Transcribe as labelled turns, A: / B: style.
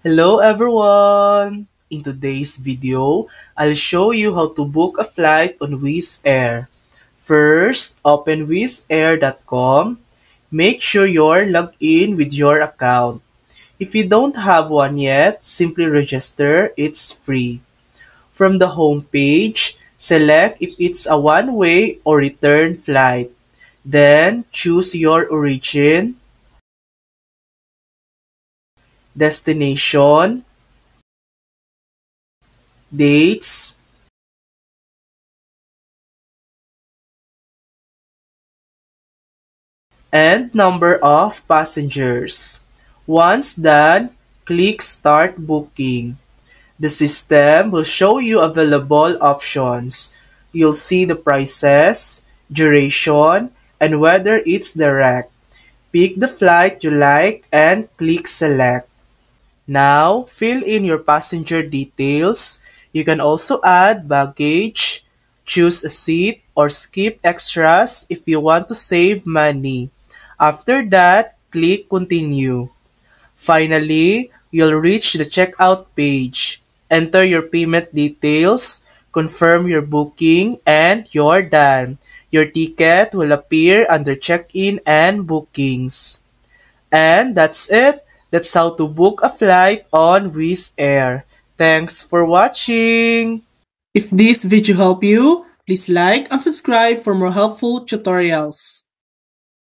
A: Hello everyone! In today's video, I'll show you how to book a flight on Wizz Air. First, open wizzair.com. Make sure you're logged in with your account. If you don't have one yet, simply register. It's free. From the home page, select if it's a one-way or return flight. Then, choose your origin, destination, dates, and number of passengers. Once done, click Start Booking. The system will show you available options. You'll see the prices, duration, and whether it's direct. Pick the flight you like and click Select. Now, fill in your passenger details. You can also add baggage, choose a seat, or skip extras if you want to save money. After that, click Continue. Finally, you'll reach the checkout page. Enter your payment details, confirm your booking, and you're done. Your ticket will appear under check-in and bookings. And that's it. That's how to book a flight on Wizz Air. Thanks for watching! If this video helped you, please like and subscribe for more helpful tutorials.